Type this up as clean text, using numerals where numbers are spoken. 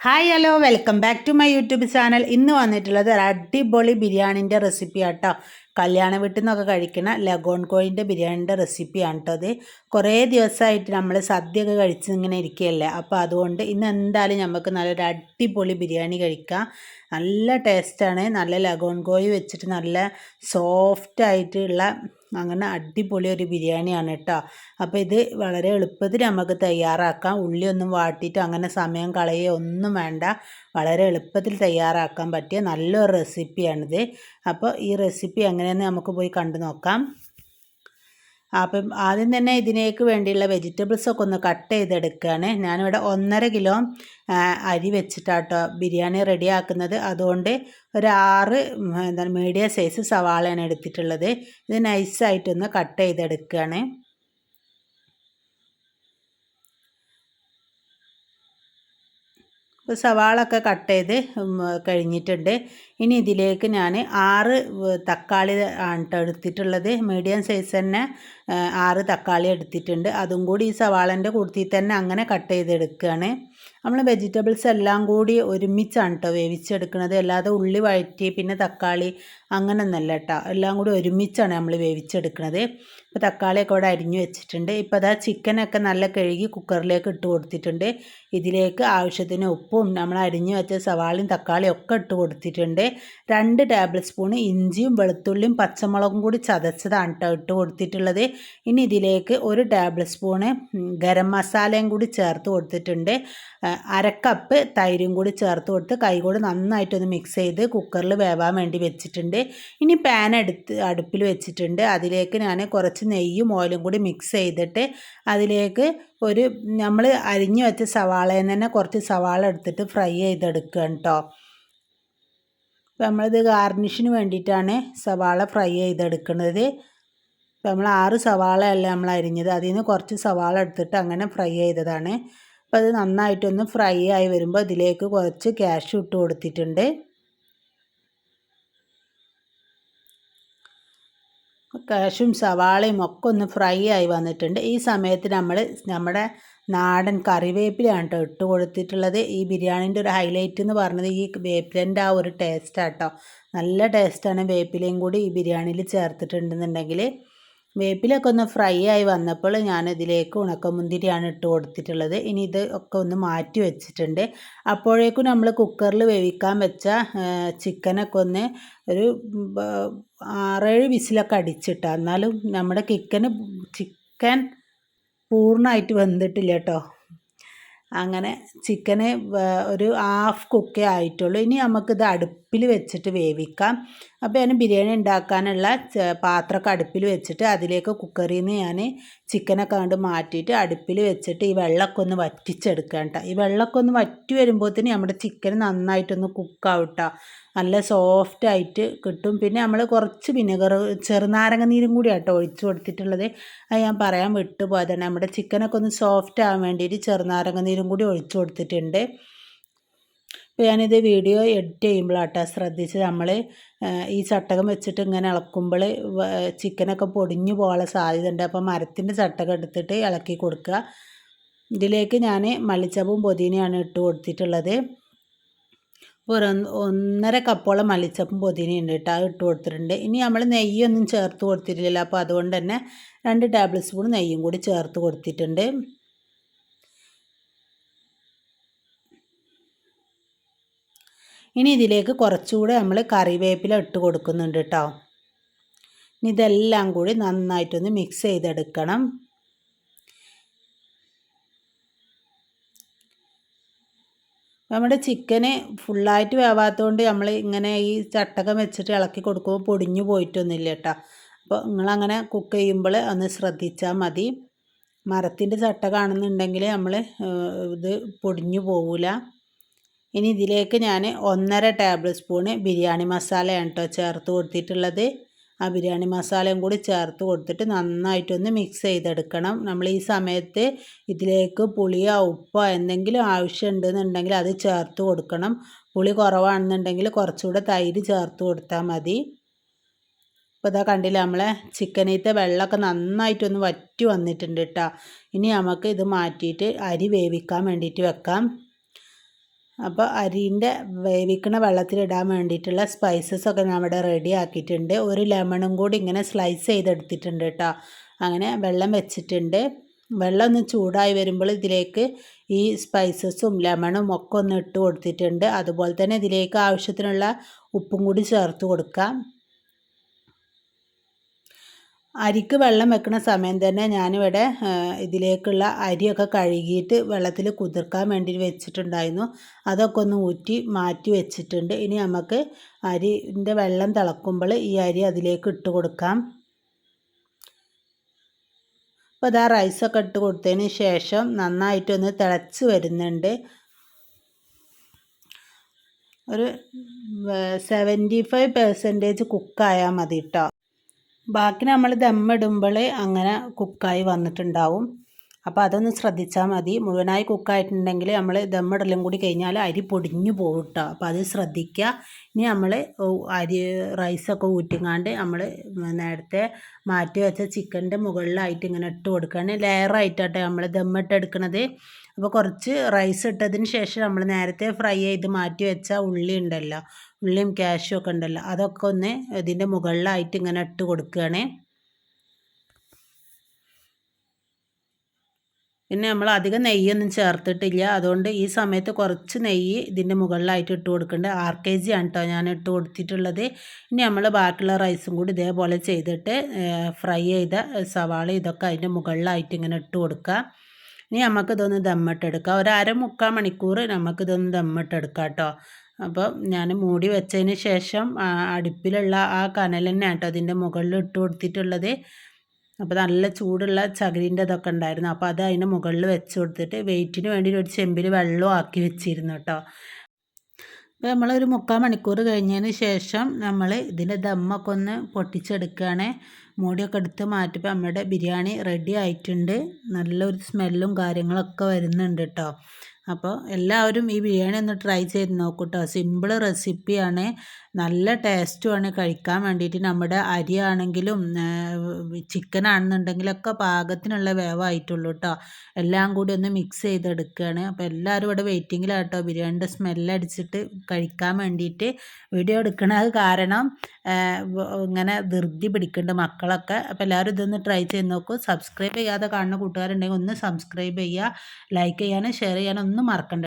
Hi hello welcome back to my YouTube channel. ഇന്ന് വന്നിട്ടുള്ളത് ഒരു അടിപൊളി ബിരിയാണിൻ്റെ റെസിപ്പി ആട്ടോ. കല്യാണ വീട്ടിൽ നിന്നൊക്കെ കഴിക്കുന്ന ലഗോൺ കോഴിൻ്റെ ബിരിയാണിൻ്റെ റെസിപ്പിയാണ് കേട്ടോ. അത് കുറേ ദിവസമായിട്ട് നമ്മൾ സദ്യയൊക്കെ കഴിച്ച് ഇങ്ങനെ ഇരിക്കുകയല്ലേ, അപ്പോൾ അതുകൊണ്ട് ഇന്ന് എന്തായാലും നമുക്ക് നല്ലൊരു അടിപൊളി ബിരിയാണി കഴിക്കാം. നല്ല ടേസ്റ്റാണ്. നല്ല ലഗോൺ കോഴി വെച്ചിട്ട് നല്ല സോഫ്റ്റായിട്ടുള്ള അങ്ങനെ അടിപൊളി ഒരു ബിരിയാണിയാണ് കേട്ടോ. അപ്പോൾ ഇത് വളരെ എളുപ്പത്തിൽ നമുക്ക് തയ്യാറാക്കാം. ഉള്ളിയൊന്നും വാട്ടിയിട്ട് അങ്ങനെ സമയം കളയുക ഒന്നും വേണ്ട. വളരെ എളുപ്പത്തിൽ തയ്യാറാക്കാൻ പറ്റിയ നല്ലൊരു റെസിപ്പിയാണിത്. അപ്പോൾ ഈ റെസിപ്പി എങ്ങനെയെന്ന് നമുക്ക് പോയി കണ്ടു നോക്കാം. അപ്പം ആദ്യം തന്നെ ഇതിനേക്ക് വേണ്ടിയുള്ള വെജിറ്റബിൾസൊക്കെ ഒന്ന് കട്ട് ചെയ്തെടുക്കുകയാണ്. ഞാനിവിടെ 1.5 കിലോ അരി വെച്ചിട്ടാട്ടോ ബിരിയാണി റെഡിയാക്കുന്നത്. അതുകൊണ്ട് ഒരു 6 മീഡിയം സൈസ് സവാളയാണ് എടുത്തിട്ടുള്ളത്. ഇത് നൈസായിട്ടൊന്ന് കട്ട് ചെയ്തെടുക്കുകയാണ്. ഇപ്പോൾ സവാളൊക്കെ കട്ട് ചെയ്ത് കഴിഞ്ഞിട്ടുണ്ട്. ഇനി ഇതിലേക്ക് ഞാൻ 6 തക്കാളി ആണ് എടുത്തിട്ടുള്ളത്. മീഡിയം സൈസ് തന്നെ 6 തക്കാളി എടുത്തിട്ടുണ്ട്. അതും കൂടി ഈ സവാളൻ്റെ കൂട്ടത്തിൽ തന്നെ അങ്ങനെ കട്ട് ചെയ്തെടുക്കുകയാണ്. നമ്മൾ വെജിറ്റബിൾസ് എല്ലാം കൂടി ഒരുമിച്ചാണ് കേട്ടോ വേവിച്ചെടുക്കുന്നത്. അല്ലാതെ ഉള്ളി വഴറ്റി പിന്നെ തക്കാളി അങ്ങനെയൊന്നല്ല കേട്ടോ, എല്ലാം കൂടി ഒരുമിച്ചാണ് നമ്മൾ വേവിച്ചെടുക്കുന്നത്. ഇപ്പോൾ തക്കാളിയൊക്കെ ഇവിടെ അരിഞ്ഞു വെച്ചിട്ടുണ്ട്. ഇപ്പോൾ അതാ ചിക്കനൊക്കെ നല്ല കഴുകി കുക്കറിലേക്ക് ഇട്ട് കൊടുത്തിട്ടുണ്ട്. ഇതിലേക്ക് ആവശ്യത്തിന് ഉപ്പും നമ്മൾ അരിഞ്ഞു വെച്ച സവാളയും തക്കാളിയും ഒക്കെ ഇട്ട് കൊടുത്തിട്ടുണ്ട്. 2 ടേബിൾ സ്പൂൺ ഇഞ്ചിയും വെളുത്തുള്ളിയും പച്ചമുളകും കൂടി ചതച്ചതാണ് കേട്ടോ ഇട്ട് കൊടുത്തിട്ടുള്ളത്. ഇനി ഇതിലേക്ക് 1 ടേബിൾ സ്പൂണ് ഗരം മസാലയും കൂടി ചേർത്ത് കൊടുത്തിട്ടുണ്ട്. 1/2 കപ്പ് തൈരും കൂടി ചേർത്ത് കൊടുത്ത് കൈകൊണ്ട് നന്നായിട്ടൊന്ന് മിക്സ് ചെയ്ത് കുക്കറിൽ വേവാൻ വേണ്ടി വെച്ചിട്ടുണ്ട്. ഇനി പാൻ അടുപ്പിൽ വെച്ചിട്ടുണ്ട്. അതിലേക്ക് ഞാൻ കുറച്ച് നെയ്യും ഓയിലും കൂടി മിക്സ് ചെയ്തിട്ട് അതിലേക്ക് നമ്മൾ അരിഞ്ഞു വെച്ച സവാളയിൽ നിന്ന് തന്നെ കുറച്ച് സവാള എടുത്തിട്ട് ഫ്രൈ ചെയ്തെടുക്കുകയാണ് കേട്ടോ. അപ്പോൾ നമ്മളിത് ഗാർണിഷിന് വേണ്ടിയിട്ടാണ് സവാള ഫ്രൈ ചെയ്തെടുക്കുന്നത്. അപ്പോൾ നമ്മൾ 6 സവാളയല്ല നമ്മൾ അരിഞ്ഞത്, അതിൽ നിന്ന് കുറച്ച് സവാള എടുത്തിട്ട് അങ്ങനെ ഫ്രൈ ചെയ്തതാണ്. അപ്പോൾ അത് നന്നായിട്ടൊന്ന് ഫ്രൈ ആയി വരുമ്പോൾ ഇതിലേക്ക് കുറച്ച് കാഷ്യൂ ഇട്ട് കൊടുത്തിട്ടുണ്ട്. കാഷ്യും സവാളയും ഒക്കെ ഒന്ന് ഫ്രൈ ആയി വന്നിട്ടുണ്ട്. ഈ സമയത്ത് നമ്മുടെ നാടൻ കറിവേപ്പിലയാണ് കേട്ടോ ഇട്ട് കൊടുത്തിട്ടുള്ളത്. ഈ ബിരിയാണീൻ്റെ ഒരു ഹൈലൈറ്റ് എന്ന് പറഞ്ഞത് ഈ വേപ്പിലേൻ്റെ ആ ഒരു ടേസ്റ്റാണ് കേട്ടോ. നല്ല ടേസ്റ്റാണ് വേപ്പിലയും കൂടി ഈ ബിരിയാണിയിൽ ചേർത്തിട്ടുണ്ടെന്നുണ്ടെങ്കിൽ. വേപ്പിലൊക്കെ ഒന്ന് ഫ്രൈ ആയി വന്നപ്പോൾ ഞാനിതിലേക്ക് ഉണക്കമുന്തിരിയാണ് ഇട്ട് കൊടുത്തിട്ടുള്ളത്. ഇനി ഇത് ഒക്കെ ഒന്ന് മാറ്റി വെച്ചിട്ടുണ്ട്. അപ്പോഴേക്കും നമ്മൾ കുക്കറിൽ വേവിക്കാൻ വെച്ച ചിക്കനൊക്കെ ഒന്ന് ഒരു 6-7 വിസിലൊക്കെ അടിച്ചിട്ടാ. എന്നാലും നമ്മുടെ ചിക്കൻ പൂർണ്ണമായിട്ട് വെന്തിട്ടില്ല കേട്ടോ. അങ്ങനെ ചിക്കന് ഒരു ഹാഫ് കുക്കേ ആയിട്ടുള്ളൂ. ഇനി നമുക്കിത് അടുപ്പിൽ വെച്ചിട്ട് വേവിക്കാം. അപ്പോൾ ഞാൻ ബിരിയാണി ഉണ്ടാക്കാനുള്ള പാത്രമൊക്കെ അടുപ്പിൽ വെച്ചിട്ട് അതിലേക്ക് കുക്കറിൽ നിന്ന് ഞാൻ ചിക്കനൊക്കെ കണ്ട് മാറ്റിയിട്ട് അടുപ്പിൽ വെച്ചിട്ട് ഈ വെള്ളമൊക്കെ ഒന്ന് വറ്റിച്ചെടുക്കാം കേട്ടോ. ഈ വെള്ളമൊക്കെ ഒന്ന് വറ്റി വരുമ്പോഴത്തേന് നമ്മുടെ ചിക്കൻ നന്നായിട്ടൊന്ന് കുക്കാവും കേട്ടോ. നല്ല സോഫ്റ്റായിട്ട് കിട്ടും. പിന്നെ നമ്മൾ കുറച്ച് വിനെഗർ ചെറുനാരങ്ങ നീരും കൂടി ആട്ടോ ഒഴിച്ച് കൊടുത്തിട്ടുള്ളത്. അത് ഞാൻ പറയാൻ വിട്ടുപോയതാണ്. നമ്മുടെ ചിക്കനൊക്കെ ഒന്ന് സോഫ്റ്റ് ആവാൻ വേണ്ടിയിട്ട് ചെറുനാരങ്ങ നീരും കൂടി ഒഴിച്ച് കൊടുത്തിട്ടുണ്ട്. ഇപ്പോൾ ഞാനിത് വീഡിയോ എഡിറ്റ് ചെയ്യുമ്പോഴാട്ടോ ശ്രദ്ധിച്ച് നമ്മൾ ഈ ചട്ടകം വെച്ചിട്ട് ഇങ്ങനെ ഇളക്കുമ്പോൾ ചിക്കനൊക്കെ പൊടിഞ്ഞു പോകാനുള്ള സാധ്യത ഉണ്ട്. അപ്പോൾ മരത്തിൻ്റെ ചട്ടകം എടുത്തിട്ട് ഇളക്കി കൊടുക്കുക. ഇതിലേക്ക് ഞാൻ മല്ലിച്ചപ്പും പുതിനയാണ് ഇട്ട് കൊടുത്തിട്ടുള്ളത്. 1.5 കപ്പോളം മല്ലിച്ചപ്പും പുതിനയും ഉണ്ട് കേട്ടോ, അത് ഇട്ട് കൊടുത്തിട്ടുണ്ട്. ഇനി നമ്മൾ നെയ്യൊന്നും ചേർത്ത് കൊടുത്തിട്ടില്ലല്ലോ, അപ്പോൾ അതുകൊണ്ട് തന്നെ 2 ടേബിൾ സ്പൂൺ നെയ്യും കൂടി ചേർത്ത് കൊടുത്തിട്ടുണ്ട്. ഇനി ഇതിലേക്ക് കുറച്ചുകൂടെ നമ്മൾ കറിവേപ്പില ഇട്ട് കൊടുക്കുന്നുണ്ട് കേട്ടോ. ഇനി ഇതെല്ലാം കൂടി നന്നായിട്ടൊന്ന് മിക്സ് ചെയ്തെടുക്കണം. നമ്മുടെ ചിക്കന് ഫുള്ളായിട്ട് വേവാത്തതുകൊണ്ട് നമ്മൾ ഇങ്ങനെ ഈ ചട്ടകം വെച്ചിട്ട് ഇളക്കി കൊടുക്കുമ്പോൾ പൊടിഞ്ഞു പോയിട്ടൊന്നുമില്ല കേട്ടോ. അപ്പോൾ നിങ്ങളങ്ങനെ കുക്ക് ചെയ്യുമ്പോൾ ഒന്ന് ശ്രദ്ധിച്ചാൽ മതി. മരത്തിൻ്റെ ചട്ടകമാണെന്നുണ്ടെങ്കിൽ നമ്മൾ ഇത് പൊടിഞ്ഞു പോവില്ല. ഇനി ഇതിലേക്ക് ഞാൻ 1.5 ടേബിൾ സ്പൂണ് ബിരിയാണി മസാലയാണ് കേട്ടോ ചേർത്ത് കൊടുത്തിട്ടുള്ളത്. ആ ബിരിയാണി മസാലയും കൂടി ചേർത്ത് കൊടുത്തിട്ട് നന്നായിട്ടൊന്ന് മിക്സ് ചെയ്തെടുക്കണം. നമ്മൾ ഈ സമയത്ത് ഇതിലേക്ക് പുളിയോ ഉപ്പോ എന്തെങ്കിലും ആവശ്യമുണ്ടെന്നുണ്ടെങ്കിൽ അത് ചേർത്ത് കൊടുക്കണം. പുളി കുറവാണെന്നുണ്ടെങ്കിൽ കുറച്ചുകൂടെ തൈര് ചേർത്ത് കൊടുത്താൽ മതി. ഇപ്പോൾ ഇതാ കണ്ടില്ല, നമ്മളെ ചിക്കനീത്തെ വെള്ളമൊക്കെ നന്നായിട്ടൊന്ന് വറ്റി വന്നിട്ടുണ്ട് കേട്ടോ. ഇനി നമുക്ക് ഇത് മാറ്റിയിട്ട് അരി വേവിക്കാൻ വേണ്ടിയിട്ട് വെക്കാം. അപ്പോൾ അരീൻ്റെ വേവിക്കണ വെള്ളത്തിലിടാൻ വേണ്ടിയിട്ടുള്ള സ്പൈസസൊക്കെ ഞാൻ ഇവിടെ റെഡി ആക്കിയിട്ടുണ്ട്. ഒരു ലെമണും കൂടി ഇങ്ങനെ സ്ലൈസ് ചെയ്തെടുത്തിട്ടുണ്ട് കേട്ടോ. അങ്ങനെ വെള്ളം വെച്ചിട്ടുണ്ട്. വെള്ളം ഒന്ന് ചൂടായി വരുമ്പോൾ ഇതിലേക്ക് ഈ സ്പൈസസും ലെമണും ഒക്കെ ഒന്ന് ഇട്ട് കൊടുത്തിട്ടുണ്ട്. അതുപോലെ തന്നെ ഇതിലേക്ക് ആവശ്യത്തിനുള്ള ഉപ്പും കൂടി ചേർത്ത് കൊടുക്കാം. അരിക്ക് വെള്ളം വെക്കുന്ന സമയം തന്നെ ഞാനിവിടെ ഇതിലേക്കുള്ള അരിയൊക്കെ കഴുകിയിട്ട് വെള്ളത്തിൽ കുതിർക്കാൻ വേണ്ടി വെച്ചിട്ടുണ്ടായിരുന്നു. അതൊക്കെ ഒന്ന് ഊറ്റി മാറ്റി വെച്ചിട്ടുണ്ട്. ഇനി നമുക്ക് അരിൻ്റെ വെള്ളം തിളക്കുമ്പോൾ ഈ അരി അതിലേക്ക് ഇട്ട് കൊടുക്കാം. അപ്പോൾ ഇതാ റൈസൊക്കെ ഇട്ട് കൊടുത്തതിന് ശേഷം നന്നായിട്ടൊന്ന് തിളച്ച് വരുന്നുണ്ട്. ഒരു 75% കുക്കായാൽ മതി കേട്ടോ. ബാക്കി നമ്മൾ ദമ്മിടുമ്പോൾ അങ്ങനെ കുക്കായി വന്നിട്ടുണ്ടാവും. അപ്പോൾ അതൊന്ന് ശ്രദ്ധിച്ചാൽ മതി. മുഴുവനായി കുക്കായിട്ടുണ്ടെങ്കിൽ നമ്മൾ ദമ്മിടലും കൂടി കഴിഞ്ഞാൽ അരി പൊടിഞ്ഞു പോകും കേട്ടോ. അപ്പോൾ അത് ശ്രദ്ധിക്കുക. ഇനി നമ്മൾ റൈസൊക്കെ ഊറ്റിങ്ങാണ്ട് നമ്മൾ നേരത്തെ മാറ്റി വെച്ച ചിക്കൻ്റെ മുകളിലായിട്ട് ഇങ്ങനെ ഇട്ട് കൊടുക്കുകയാണ്. ലെയറായിട്ടാട്ടെ നമ്മൾ ദമ്മിട്ടെടുക്കണത്. അപ്പോൾ കുറച്ച് റൈസ് ഇട്ടതിന് ശേഷം നമ്മൾ നേരത്തെ ഫ്രൈ ചെയ്ത് മാറ്റി വെച്ച ഉള്ളി ഉണ്ടല്ലോ, ഉള്ളിയും കാഷ്യും ഒക്കെ ഉണ്ടല്ലോ, അതൊക്കെ ഒന്ന് ഇതിൻ്റെ മുകളിലായിട്ട് ഇങ്ങനെ ഇട്ട് കൊടുക്കുകയാണ്. പിന്നെ നമ്മൾ അധികം നെയ്യൊന്നും ചേർത്തിട്ടില്ല. അതുകൊണ്ട് ഈ സമയത്ത് കുറച്ച് നെയ്യ് ഇതിൻ്റെ മുകളിലായിട്ട് ഇട്ട് കൊടുക്കേണ്ടത്. 6 kg ആണ് കേട്ടോ ഞാൻ ഇട്ട് കൊടുത്തിട്ടുള്ളത്. ഇനി നമ്മൾ ബാക്കിയുള്ള റൈസും കൂടി ഇതേപോലെ ചെയ്തിട്ട് ഫ്രൈ ചെയ്ത സവാള ഇതൊക്കെ അതിൻ്റെ മുകളിലായിട്ട് ഇങ്ങനെ ഇട്ട് കൊടുക്കുക. ഇനി നമുക്കിതൊന്ന് ദമ്മിട്ടെടുക്കാം. ഒരു 1/2-3/4 മണിക്കൂർ നമുക്കിതൊന്ന് ദമ്മിട്ടെടുക്കാം കേട്ടോ. അപ്പോൾ ഞാൻ മൂടി വെച്ചതിന് ശേഷം അടുപ്പിലുള്ള ആ കനൽ തന്നെ കേട്ടോ അതിൻ്റെ മുകളിൽ ഇട്ട് കൊടുത്തിട്ടുള്ളത്. അപ്പോൾ നല്ല ചൂടുള്ള ചകിരിൻ്റെ ഇതൊക്കെ ഉണ്ടായിരുന്നു. അപ്പോൾ അത് അതിൻ്റെ മുകളിൽ വെച്ച് കൊടുത്തിട്ട് വെയിറ്റിന് വേണ്ടി ഒരു ചെമ്പിൽ വെള്ളവും ആക്കി വെച്ചിരുന്നു കേട്ടോ. അപ്പോൾ നമ്മളൊരു 3/4 മണിക്കൂർ കഴിഞ്ഞതിന് ശേഷം നമ്മൾ ഇതിൻ്റെ ദമ്മൊക്കെ ഒന്ന് പൊട്ടിച്ചെടുക്കുകയാണ്. മൂടിയൊക്കെ എടുത്ത് മാറ്റിയപ്പോൾ നമ്മുടെ ബിരിയാണി റെഡി ആയിട്ടുണ്ട്. നല്ലൊരു സ്മെല്ലും കാര്യങ്ങളൊക്കെ വരുന്നുണ്ട് കേട്ടോ. അപ്പോൾ എല്ലാവരും ഈ ബിരിയാണി ഒന്ന് ട്രൈ ചെയ്ത് നോക്കൂ കേട്ടോ. സിമ്പിൾ റെസിപ്പിയാണ്, നല്ല ടേസ്റ്റുമാണ് കഴിക്കാൻ വേണ്ടിയിട്ട്. നമ്മുടെ അരിയാണെങ്കിലും ചിക്കനാണെന്നുണ്ടെങ്കിലൊക്കെ പാകത്തിനുള്ള വേവായിട്ടുള്ളൂ കേട്ടോ. എല്ലാം കൂടി ഒന്ന് മിക്സ് ചെയ്തെടുക്കുകയാണ്. അപ്പോൾ എല്ലാവരും ഇവിടെ വെയിറ്റിങ്ങിലാട്ടോ ബിരിയാണിൻ്റെ സ്മെല്ലടിച്ചിട്ട് കഴിക്കാൻ വേണ്ടിയിട്ട്. വീഡിയോ എടുക്കണത് കാരണം ഇങ്ങനെ ധൃതി പിടിക്കുന്നുണ്ട് മക്കളൊക്കെ. അപ്പോൾ എല്ലാവരും ഇതൊന്ന് ട്രൈ ചെയ്ത് നോക്കൂ. സബ്സ്ക്രൈബ് ചെയ്യാതെ കാണുന്ന കൂട്ടുകാരുണ്ടെങ്കിൽ ഒന്ന് സബ്സ്ക്രൈബ് ചെയ്യുക, ലൈക്ക് ചെയ്യാനും ഷെയർ ചെയ്യാനും ഒന്നും മറക്കണ്ട.